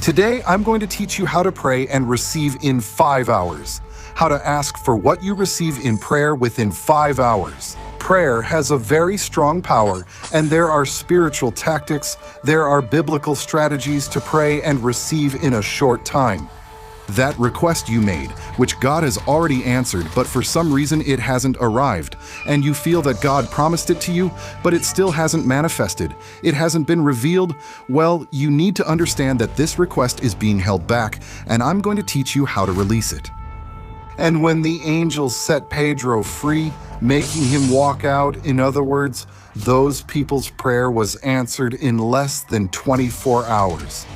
Today, I'm going to teach you how to pray and receive in 5 hours. How to ask for what you receive in prayer within 5 hours. Prayer has a very strong power, and there are spiritual tactics, there are biblical strategies to pray and receive in a short time. That request you made, which God has already answered, but for some reason it hasn't arrived, and you feel that God promised it to you, but it still hasn't manifested, it hasn't been revealed, well, you need to understand that this request is being held back, and I'm going to teach you how to release it. And when the angels set Pedro free, making him walk out, in other words, those people's prayer was answered in less than 24 hours.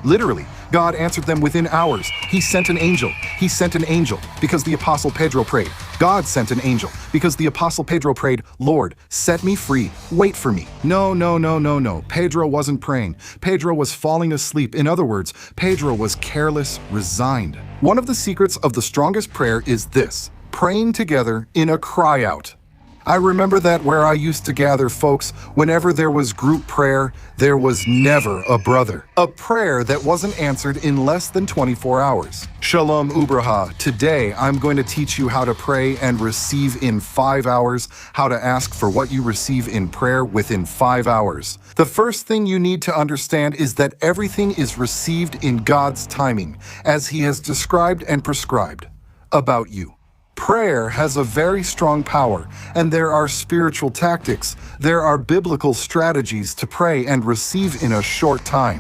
Literally, God answered them within hours. He sent an angel. He sent an angel because the Apostle Pedro prayed. God sent an angel because the Apostle Pedro prayed, Lord, set me free. Wait for me. No. Pedro wasn't praying. Pedro was falling asleep. In other words, Pedro was careless, resigned. One of the secrets of the strongest prayer is this: praying together in a cry out. I remember that where I used to gather folks, whenever there was group prayer, there was never a brother. A prayer that wasn't answered in less than 24 hours. Shalom Ubraha. Today, I'm going to teach you how to pray and receive in 5 hours, how to ask for what you receive in prayer within 5 hours. The first thing you need to understand is that everything is received in God's timing, as He has described and prescribed about you. Prayer has a very strong power, and there are spiritual tactics, there are biblical strategies to pray and receive in a short time.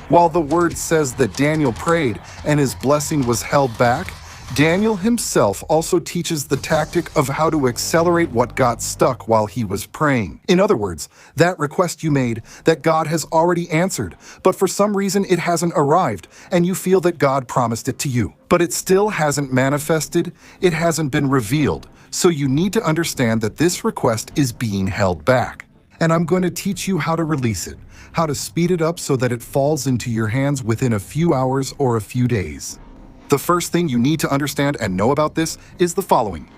While the word says that Daniel prayed and his blessing was held back, Daniel himself also teaches the tactic of how to accelerate what got stuck while he was praying. In other words, that request you made that God has already answered, but for some reason it hasn't arrived, and you feel that God promised it to you. But it still hasn't manifested, it hasn't been revealed, so you need to understand that this request is being held back. And I'm going to teach you how to release it, how to speed it up so that it falls into your hands within a few hours or a few days. The first thing you need to understand and know about this is the following.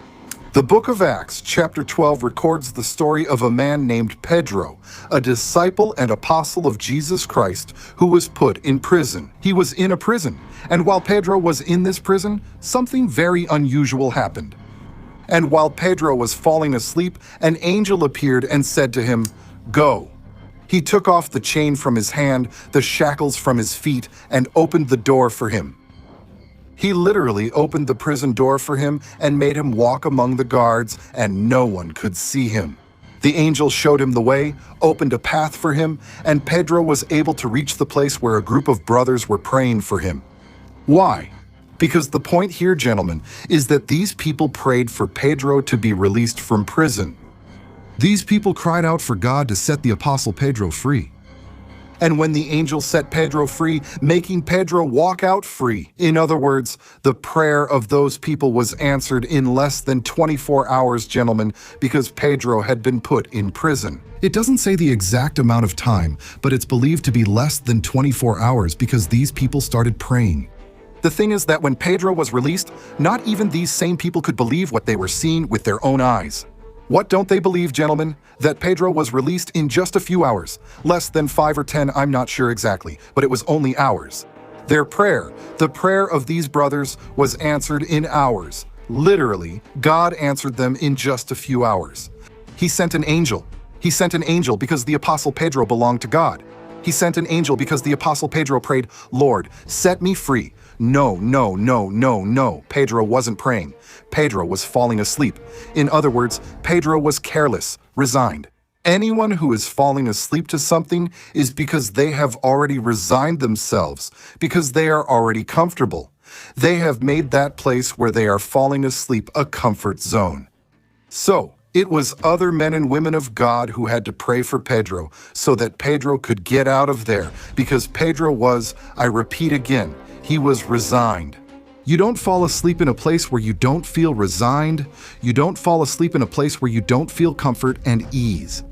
The book of Acts, chapter 12, records the story of a man named Pedro, a disciple and apostle of Jesus Christ, who was put in prison. He was in a prison, and while Pedro was in this prison, something very unusual happened. And while Pedro was falling asleep, an angel appeared and said to him, "Go." He took off the chain from his hand, the shackles from his feet, and opened the door for him. He literally opened the prison door for him and made him walk among the guards, and no one could see him. The angel showed him the way, opened a path for him, and Pedro was able to reach the place where a group of brothers were praying for him. Why? Because the point here, gentlemen, is that these people prayed for Pedro to be released from prison. These people cried out for God to set the Apostle Pedro free. And when the angel set Pedro free, making Pedro walk out free. In other words, the prayer of those people was answered in less than 24 hours, gentlemen, because Pedro had been put in prison. It doesn't say the exact amount of time, but it's believed to be less than 24 hours because these people started praying. The thing is that when Pedro was released, not even these same people could believe what they were seeing with their own eyes. What don't they believe, gentlemen? That Pedro was released in just a few hours. Less than 5 or 10, I'm not sure exactly, but it was only hours. Their prayer, the prayer of these brothers, was answered in hours. Literally, God answered them in just a few hours. He sent an angel. He sent an angel because the Apostle Pedro belonged to God. He sent an angel because the Apostle Pedro prayed, Lord, set me free. No. Pedro wasn't praying. Pedro was falling asleep. In other words, Pedro was careless, resigned. Anyone who is falling asleep to something is because they have already resigned themselves, because they are already comfortable. They have made that place where they are falling asleep a comfort zone. So, it was other men and women of God who had to pray for Pedro so that Pedro could get out of there, because Pedro was, I repeat again, he was resigned. You don't fall asleep in a place where you don't feel resigned. You don't fall asleep in a place where you don't feel comfort and ease.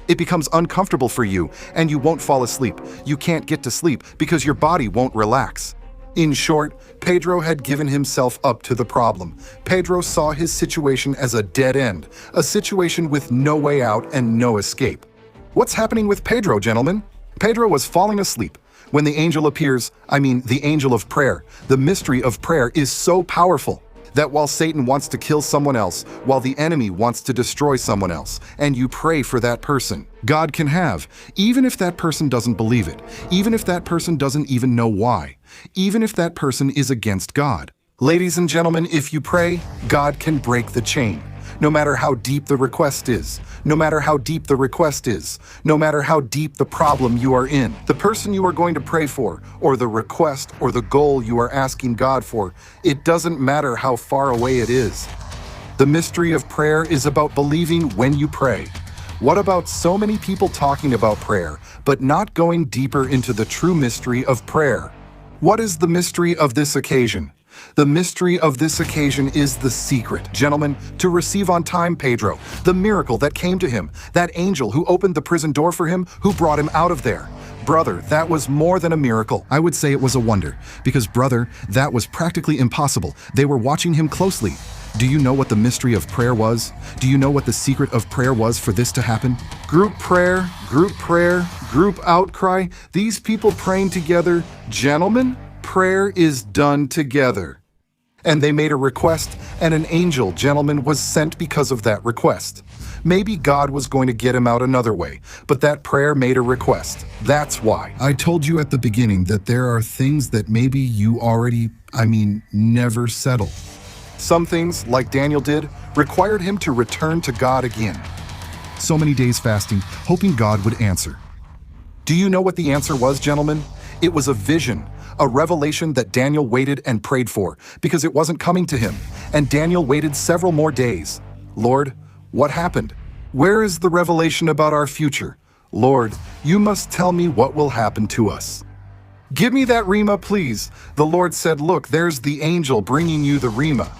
It becomes uncomfortable for you and you won't fall asleep. You can't get to sleep because your body won't relax. In short, Pedro had given himself up to the problem. Pedro saw his situation as a dead end, a situation with no way out and no escape. What's happening with Pedro, gentlemen? Pedro was falling asleep. When the angel appears, the angel of prayer, the mystery of prayer is so powerful that while Satan wants to kill someone else, while the enemy wants to destroy someone else, and you pray for that person, God can have, even if that person doesn't believe it, even if that person doesn't even know why, even if that person is against God. Ladies and gentlemen, if you pray, God can break the chain. No matter how deep the request is, no matter how deep the request is, no matter how deep the problem you are in, the person you are going to pray for, or the request or the goal you are asking God for, it doesn't matter how far away it is. The mystery of prayer is about believing when you pray. What about so many people talking about prayer, but not going deeper into the true mystery of prayer? What is the mystery of this occasion? The mystery of this occasion is the secret, gentlemen, to receive on time Pedro, the miracle that came to him, that angel who opened the prison door for him, who brought him out of there. Brother, that was more than a miracle. I would say it was a wonder, because brother, that was practically impossible. They were watching him closely. Do you know what the mystery of prayer was? Do you know what the secret of prayer was for this to happen? Group prayer, group outcry, these people praying together. Gentlemen, prayer is done together. And they made a request, and an angel, gentlemen, was sent because of that request. Maybe God was going to get him out another way, but that prayer made a request. That's why. I told you at the beginning that there are things that maybe you already, never settle. Some things, like Daniel did, required him to return to God again. So many days fasting, hoping God would answer. Do you know what the answer was, gentlemen? It was a vision, a revelation that Daniel waited and prayed for because it wasn't coming to him, and Daniel waited several more days. Lord, what happened? Where is the revelation about our future? Lord, you must tell me what will happen to us. Give me that rhema, please. The Lord said, look, there's the angel bringing you the rhema.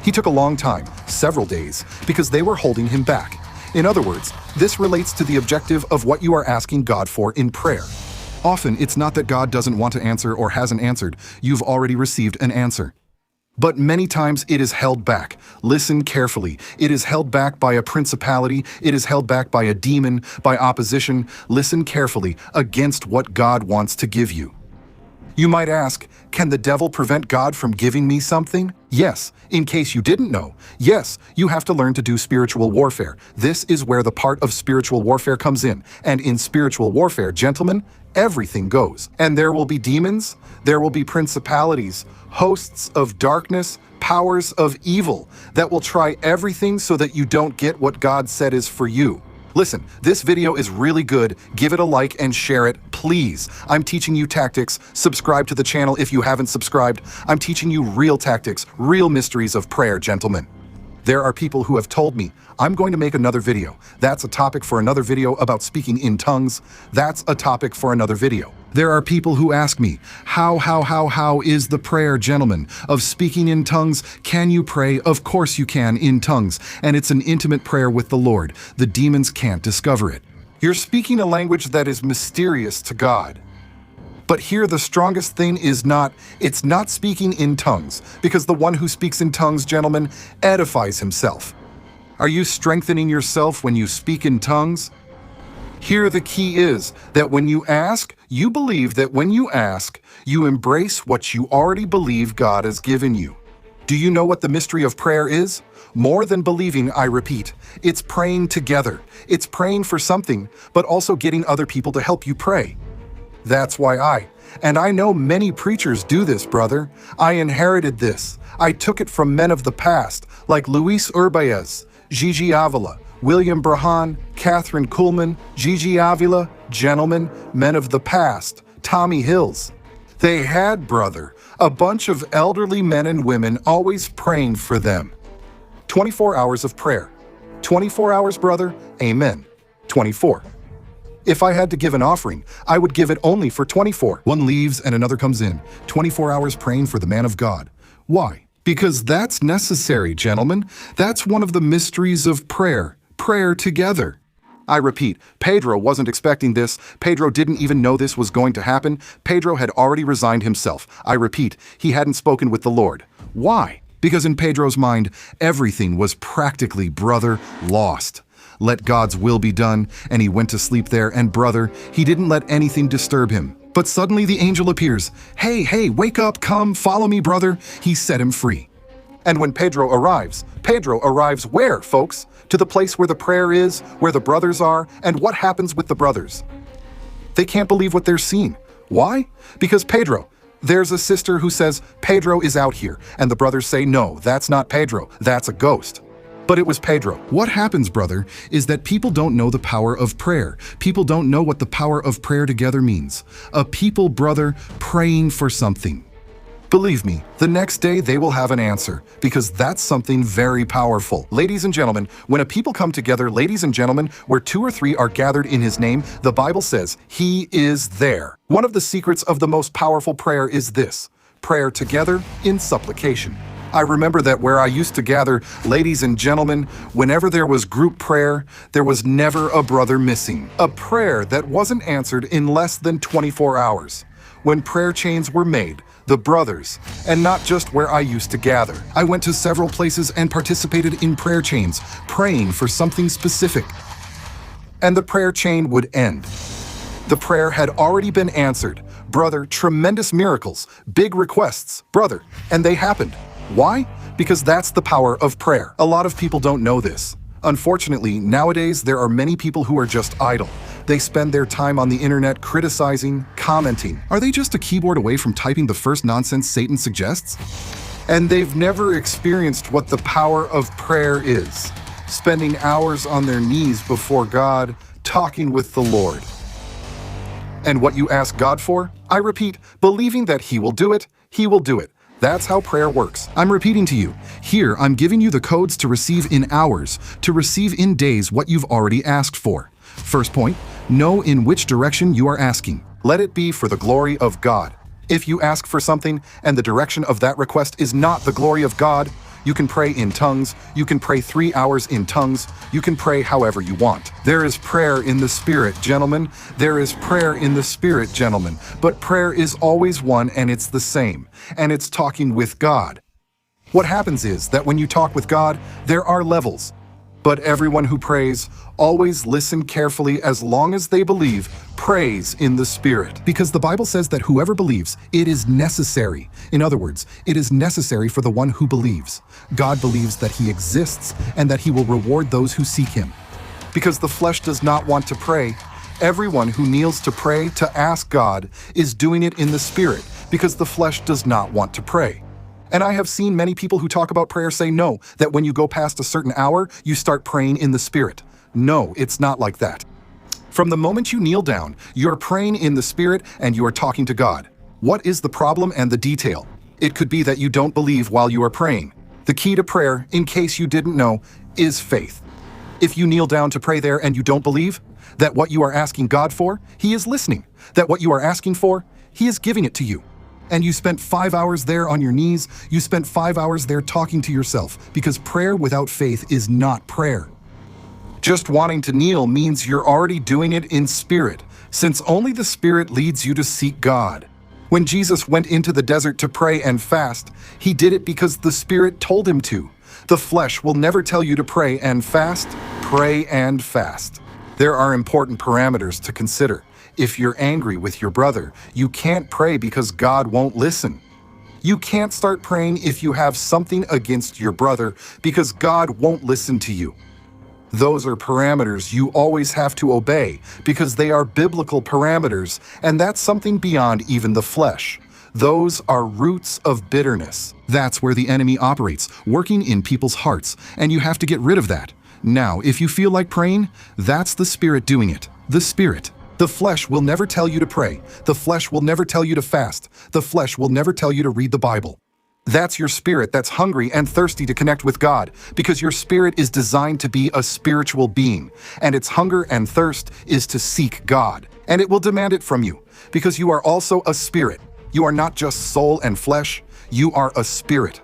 He took a long time, several days, because they were holding him back. In other words, this relates to the objective of what you are asking God for in prayer. Often, it's not that God doesn't want to answer or hasn't answered. You've already received an answer. But many times it is held back. Listen carefully. It is held back by a principality. It is held back by a demon, by opposition. Listen carefully against what God wants to give you. You might ask, can the devil prevent God from giving me something? Yes, in case you didn't know. Yes, you have to learn to do spiritual warfare. This is where the part of spiritual warfare comes in. And in spiritual warfare, gentlemen, everything goes. And there will be demons, there will be principalities, hosts of darkness, powers of evil that will try everything so that you don't get what God said is for you. Listen, this video is really good. Give it a like and share it, please. I'm teaching you tactics. Subscribe to the channel if you haven't subscribed. I'm teaching you real tactics, real mysteries of prayer, gentlemen. There are people who have told me, I'm going to make another video. That's a topic for another video about speaking in tongues. That's a topic for another video. There are people who ask me, how is the prayer, gentlemen, of speaking in tongues? Can you pray? Of course you can in tongues. And it's an intimate prayer with the Lord. The demons can't discover it. You're speaking a language that is mysterious to God. But here the strongest thing is it's not speaking in tongues, because the one who speaks in tongues, gentlemen, edifies himself. Are you strengthening yourself when you speak in tongues? Here the key is that when you ask, you believe that when you ask, you embrace what you already believe God has given you. Do you know what the mystery of prayer is? More than believing, I repeat. It's praying together. It's praying for something, but also getting other people to help you pray. That's why I know many preachers do this, brother. I inherited this. I took it from men of the past, like Luis Urbaez, Gigi Avila, William Brahan, Catherine Kuhlman, Gigi Avila, gentlemen, men of the past, Tommy Hills. They had, brother, a bunch of elderly men and women always praying for them. 24 hours of prayer. 24 hours, brother, amen. 24. If I had to give an offering, I would give it only for 24. One leaves and another comes in. 24 hours praying for the man of God. Why? Because that's necessary, gentlemen. That's one of the mysteries of prayer. Prayer together. I repeat, Pedro wasn't expecting this. Pedro didn't even know this was going to happen. Pedro had already resigned himself. I repeat, he hadn't spoken with the Lord. Why? Because in Pedro's mind, everything was practically, brother, lost. Let God's will be done, and he went to sleep there, and brother, he didn't let anything disturb him. But suddenly the angel appears. Hey, wake up, come, follow me, brother. He set him free. And when Pedro arrives where, folks? To the place where the prayer is, where the brothers are, and what happens with the brothers? They can't believe what they're seeing. Why? Because Pedro, there's a sister who says, Pedro is out here, and the brothers say, no, that's not Pedro, that's a ghost. But it was Pedro. What happens, brother, is that people don't know the power of prayer. People don't know what the power of prayer together means. A people, brother, praying for something. Believe me, the next day they will have an answer, because that's something very powerful. Ladies and gentlemen, when a people come together, ladies and gentlemen, where 2 or 3 are gathered in his name, the Bible says he is there. One of the secrets of the most powerful prayer is this: prayer together in supplication. I remember that where I used to gather, ladies and gentlemen, whenever there was group prayer, there was never a brother missing. A prayer that wasn't answered in less than 24 hours. When prayer chains were made, the brothers, and not just where I used to gather. I went to several places and participated in prayer chains, praying for something specific. And the prayer chain would end. The prayer had already been answered. Brother, tremendous miracles, big requests, brother, and they happened. Why? Because that's the power of prayer. A lot of people don't know this. Unfortunately, nowadays there are many people who are just idle. They spend their time on the internet criticizing, commenting. Are they just a keyboard away from typing the first nonsense Satan suggests? And they've never experienced what the power of prayer is. Spending hours on their knees before God, talking with the Lord. And what you ask God for? I repeat, believing that He will do it, He will do it. That's how prayer works. I'm repeating to you. Here, I'm giving you the codes to receive in hours, to receive in days what you've already asked for. First point, know in which direction you are asking. Let it be for the glory of God. If you ask for something and the direction of that request is not the glory of God, you can pray in tongues, you can pray 3 hours in tongues, you can pray however you want. There is prayer in the Spirit, gentlemen. There is prayer in the Spirit, gentlemen. But prayer is always one and it's the same. And it's talking with God. What happens is that when you talk with God, there are levels. But everyone who prays, always listen carefully as long as they believe, prays in the Spirit. Because the Bible says that whoever believes, it is necessary. In other words, it is necessary for the one who believes. God believes that He exists and that He will reward those who seek Him. Because the flesh does not want to pray, everyone who kneels to pray, to ask God, is doing it in the Spirit, because the flesh does not want to pray. And I have seen many people who talk about prayer say no, that when you go past a certain hour, you start praying in the Spirit. No, it's not like that. From the moment you kneel down, you're praying in the Spirit and you are talking to God. What is the problem and the detail? It could be that you don't believe while you are praying. The key to prayer, in case you didn't know, is faith. If you kneel down to pray there and you don't believe that what you are asking God for, He is listening. That what you are asking for, He is giving it to you. And you spent 5 hours there on your knees, you spent 5 hours there talking to yourself, because prayer without faith is not prayer. Just wanting to kneel means you're already doing it in spirit, since only the Spirit leads you to seek God. When Jesus went into the desert to pray and fast, He did it because the Spirit told Him to. The flesh will never tell you to pray and fast. Pray and fast. There are important parameters to consider. If you're angry with your brother, you can't pray because God won't listen. You can't start praying if you have something against your brother because God won't listen to you. Those are parameters you always have to obey because they are biblical parameters, and that's something beyond even the flesh. Those are roots of bitterness. That's where the enemy operates, working in people's hearts, and you have to get rid of that. Now, if you feel like praying, that's the Spirit doing it. The Spirit. The flesh will never tell you to pray. The flesh will never tell you to fast. The flesh will never tell you to read the Bible. That's your spirit that's hungry and thirsty to connect with God, because your spirit is designed to be a spiritual being, and its hunger and thirst is to seek God. And it will demand it from you, because you are also a spirit. You are not just soul and flesh, you are a spirit.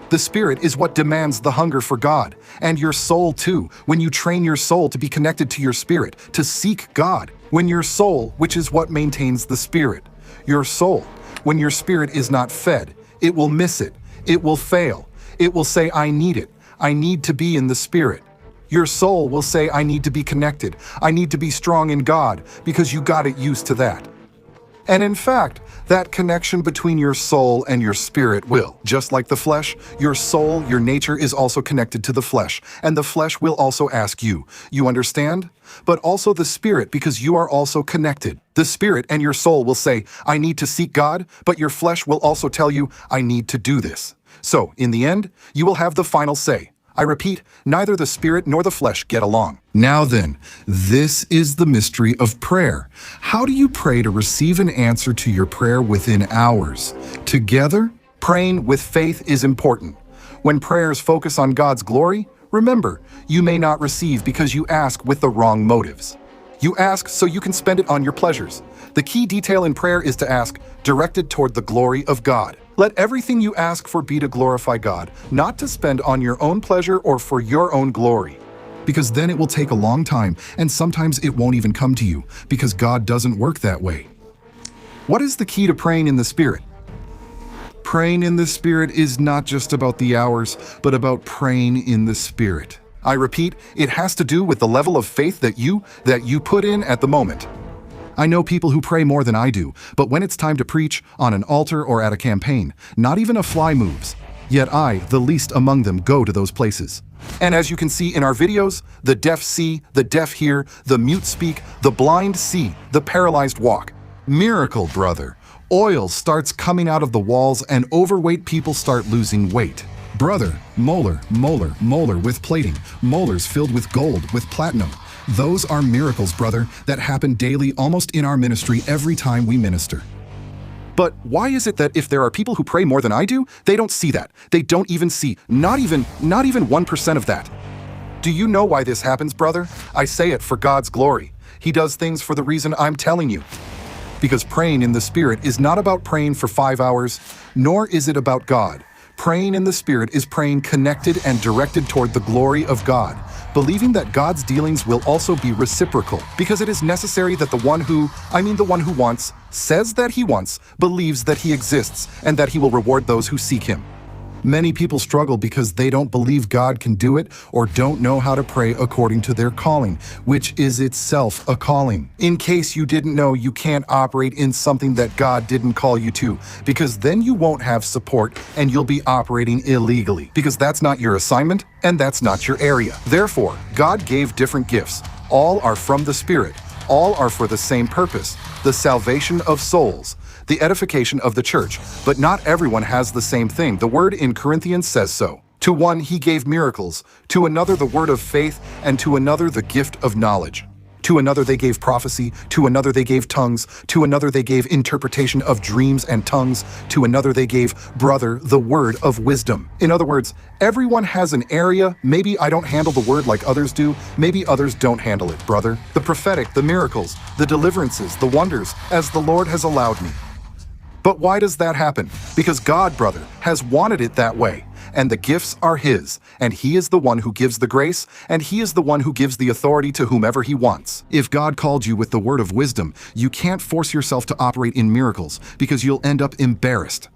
The Spirit is what demands the hunger for God, and your soul too, when you train your soul to be connected to your spirit, to seek God. When your soul, which is what maintains the Spirit, your soul, when your spirit is not fed, it will miss it, it will fail, it will say, I need it, I need to be in the Spirit. Your soul will say, I need to be connected, I need to be strong in God, because you got it used to that. And in fact, that connection between your soul and your spirit will. Just like the flesh, your soul, your nature is also connected to the flesh, and the flesh will also ask you. You understand? But also the spirit, because you are also connected. The spirit and your soul will say, I need to seek God, but your flesh will also tell you, I need to do this. So, in the end, you will have the final say. I repeat, neither the spirit nor the flesh get along. Now then, this is the mystery of prayer. How do you pray to receive an answer to your prayer within hours? Together, praying with faith is important. When prayers focus on God's glory, remember, you may not receive because you ask with the wrong motives. You ask so you can spend it on your pleasures. The key detail in prayer is to ask, directed toward the glory of God. Let everything you ask for be to glorify God, not to spend on your own pleasure or for your own glory. Because then it will take a long time, and sometimes it won't even come to you, because God doesn't work that way. What is the key to praying in the Spirit? Praying in the Spirit is not just about the hours, but about praying in the Spirit. I repeat, it has to do with the level of faith that you put in at the moment. I know people who pray more than I do, but when it's time to preach, on an altar or at a campaign, not even a fly moves. Yet I, the least among them, go to those places. And as you can see in our videos, the deaf see, the deaf hear, the mute speak, the blind see, the paralyzed walk. Miracle, brother. Oil starts coming out of the walls and overweight people start losing weight. Brother, molar with plating, molars filled with gold, with platinum. Those are miracles, brother, that happen daily almost in our ministry every time we minister. But why is it that if there are people who pray more than I do, they don't see that? They don't even see, not even 1% of that. Do you know why this happens, brother? I say it for God's glory. He does things for the reason I'm telling you. Because praying in the Spirit is not about praying for 5 hours, nor is it about God. Praying in the Spirit is praying connected and directed toward the glory of God, believing that God's dealings will also be reciprocal, because it is necessary that the one who wants, says that he wants, believes that he exists, and that he will reward those who seek him. Many people struggle because they don't believe God can do it or don't know how to pray according to their calling, which is itself a calling. In case you didn't know, you can't operate in something that God didn't call you to, because then you won't have support and you'll be operating illegally, because that's not your assignment and that's not your area. Therefore, God gave different gifts. All are from the Spirit. All are for the same purpose, the salvation of souls, the edification of the church. But not everyone has the same thing. The word in Corinthians says so. To one he gave miracles, to another the word of faith, and to another the gift of knowledge. To another they gave prophecy, to another they gave tongues, to another they gave interpretation of dreams and tongues, to another they gave, brother, the word of wisdom. In other words, everyone has an area. Maybe I don't handle the word like others do, maybe others don't handle it, brother. The prophetic, the miracles, the deliverances, the wonders, as the Lord has allowed me. But why does that happen? Because God, brother, has wanted it that way. And the gifts are His, and He is the one who gives the grace, and He is the one who gives the authority to whomever He wants. If God called you with the word of wisdom, you can't force yourself to operate in miracles, because you'll end up embarrassed.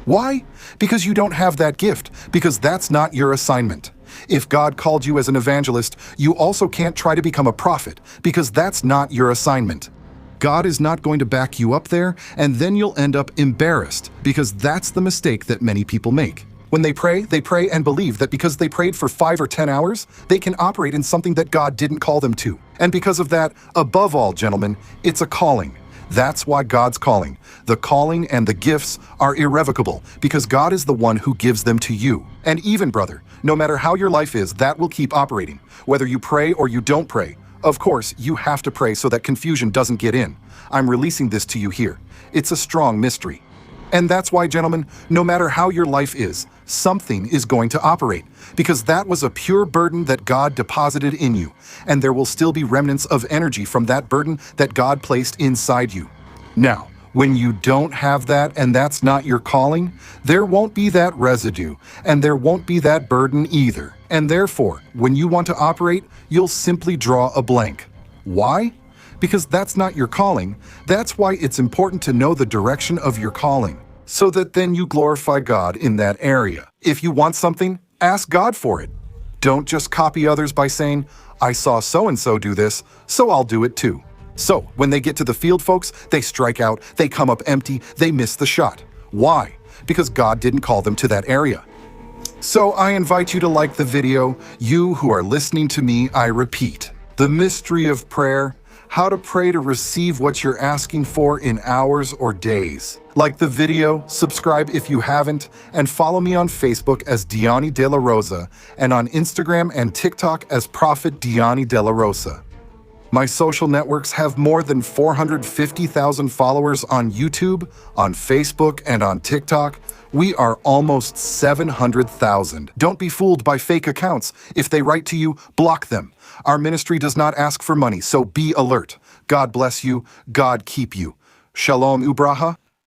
Why? Because you don't have that gift, because that's not your assignment. If God called you as an evangelist, you also can't try to become a prophet, because that's not your assignment. God is not going to back you up there, and then you'll end up embarrassed, because that's the mistake that many people make. When they pray and believe that because they prayed for 5 or 10 hours, they can operate in something that God didn't call them to. And because of that, above all, gentlemen, it's a calling. That's why God's calling. The calling and the gifts are irrevocable, because God is the one who gives them to you. And even, brother, no matter how your life is, that will keep operating, whether you pray or you don't pray. Of course, you have to pray so that confusion doesn't get in. I'm releasing this to you here. It's a strong mystery. And that's why, gentlemen, no matter how your life is, something is going to operate, because that was a pure burden that God deposited in you, and there will still be remnants of energy from that burden that God placed inside you. Now, when you don't have that and that's not your calling, there won't be that residue, and there won't be that burden either. And therefore, when you want to operate, you'll simply draw a blank. Why? Because that's not your calling. That's why it's important to know the direction of your calling, so that then you glorify God in that area. If you want something, ask God for it. Don't just copy others by saying, I saw so-and-so do this, so I'll do it too. So, when they get to the field, folks, they strike out, they come up empty, they miss the shot. Why? Because God didn't call them to that area. So I invite you to like the video. You who are listening to me, I repeat, the mystery of prayer, how to pray to receive what you're asking for in hours or days. Like the video, subscribe if you haven't, and follow me on Facebook as Diani De La Rosa and on Instagram and TikTok as Prophet Diani De La Rosa. My social networks have more than 450,000 followers on YouTube, on Facebook, and on TikTok. We are almost 700,000. Don't be fooled by fake accounts. If they write to you, block them. Our ministry does not ask for money, so be alert. God bless you. God keep you. Shalom Ubraha.